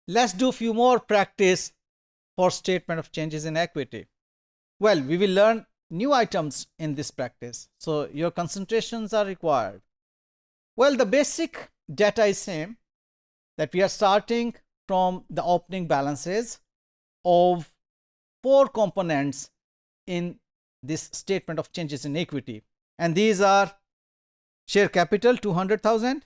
Let's do a few more practice for statement of changes in equity. Well, we will learn new items in this practice, so your concentrations are required. Well, the basic data is same, that we are starting from the opening balances of four components in this statement of changes in equity, and these are share capital 200,000,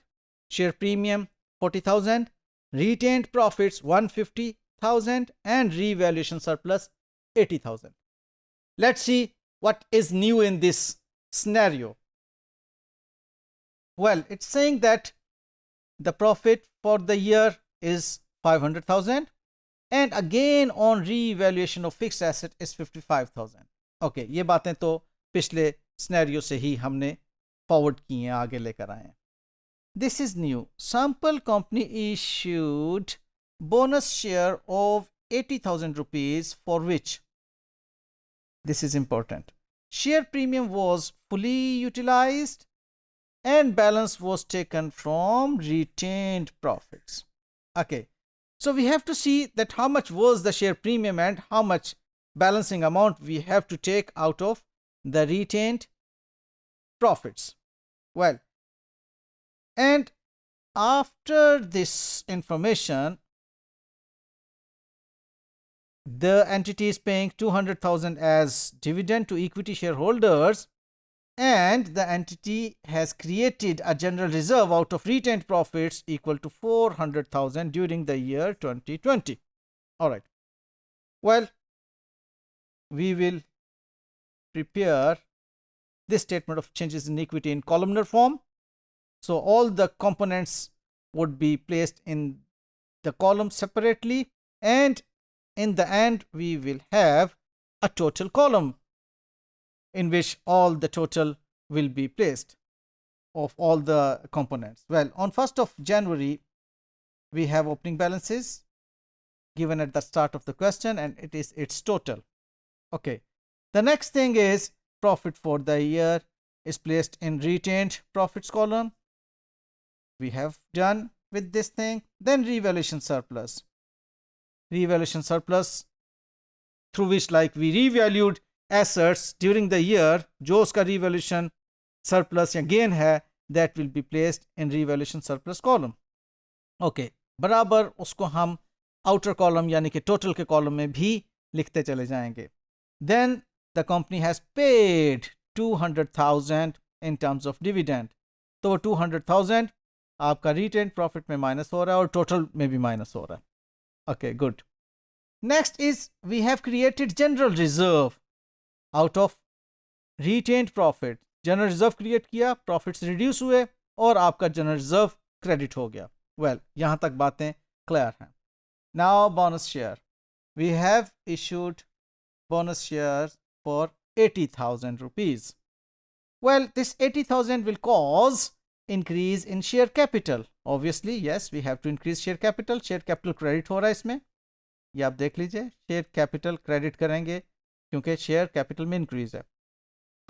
share premium 40,000, retained profits 150,000, and revaluation surplus 80,000. Let's see what is new in this scenario. Well, it's saying that the profit for the year is 500,000, and again on revaluation of fixed asset is 55,000. Okay, ये बातें तो पिछले scenario से ही हमने forward की हैं, आगे लेकर आए हैं. This is new. Sample company issued bonus share of 80,000 rupees, for which, this is important, share premium was fully utilized and balance was taken from retained profits. Okay, so we have to see that how much was the share premium and how much balancing amount we have to take out of the retained profits. Well, and after this information, the entity is paying 200,000 as dividend to equity shareholders, and the entity has created a general reserve out of retained profits equal to 400,000 during the year 2020. All right. Well, we will prepare this statement of changes in equity in columnar form. So all the components would be placed in the column separately, and in the end we will have a total column in which all the total will be placed of all the components. Well, on 1st of January we have opening balances given at the start of the question, and it is its total. Okay, the next thing is profit for the year is placed in retained profits column. We have done with this thing. Then revaluation surplus. Revaluation surplus, through which like we revalued assets during the year, जो उसका revaluation surplus या gain है, that will be placed in revaluation surplus column. Okay, बराबर उसको हम outer column यानी कि total के column में भी लिखते चले जाएंगे. Then the company has paid 200,000 in terms of dividend. तो 200,000 आपका retained profit में माइनस हो रहा है और total में भी माइनस हो रहा है. Okay, good. Next is we have created general reserve out of retained profit. General reserve create किया, profits reduce हुए और आपका general reserve credit हो गया. Well, यहाँ तक बातें clear हैं. Now bonus share. We have issued bonus shares for 80,000 rupees. Well, this 80,000 will cause increase in share capital. Obviously, yes, we have to increase share capital. Share capital credit हो रहा है इसमें, ये आप देख लीजिए. शेयर कैपिटल क्रेडिट करेंगे क्योंकि शेयर कैपिटल में इंक्रीज है.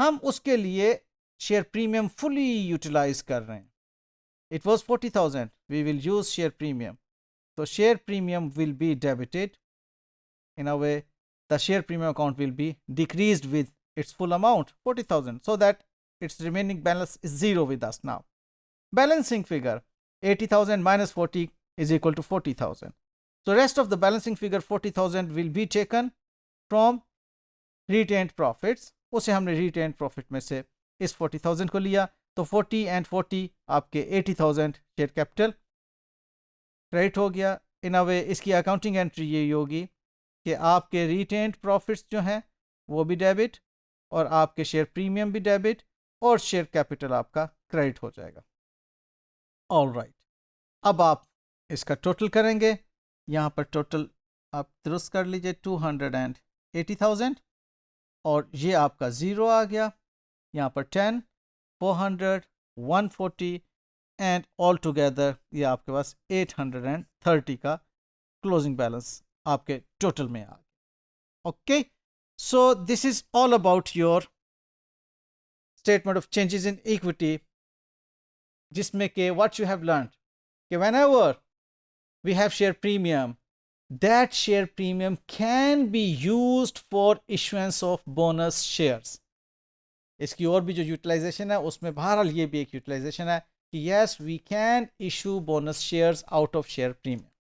हम उसके लिए शेयर प्रीमियम फुली यूटिलाइज कर रहे हैं. It was 40,000, we will use share premium. तो share premium will be debited in a way. The share premium account will be decreased with its full amount 40,000, so that its remaining balance is zero with us. Now balancing figure 80,000 minus 40 is equal to 40,000. So rest of the balancing figure 40,000 will be taken from retained profits. उसे हमने retained profit में से इस 40,000 को लिया, तो 40 and 40 आपके 80,000 share capital credit हो गया. इन अ वे इसकी अकाउंटिंग एंट्री ये होगी कि आपके रिटेन्ड प्रॉफिट्स जो हैं वो भी डेबिट और आपके शेयर प्रीमियम भी डेबिट और शेयर कैपिटल आपका क्रेडिट हो जाएगा. ऑल राइट, अब आप इसका टोटल करेंगे. यहाँ पर टोटल आप दुरुस्त कर लीजिए 280,000 और ये आपका ज़ीरो आ गया. यहाँ पर 10, 400, 140 एंड ऑल टुगेदर ये आपके पास 830 का क्लोजिंग बैलेंस आपके टोटल में आ गया. Okay, so this is all about your statement of changes in equity, जिसमें के व्हाट यू हैव लर्न कि whenever we have share premium. That share premium can be used for issuance of bonus shares. इसकी और भी जो utilisation है उसमें बहरहाल ये भी एक यूटिलाइजेशन है कि yes we can issue bonus shares out of share premium.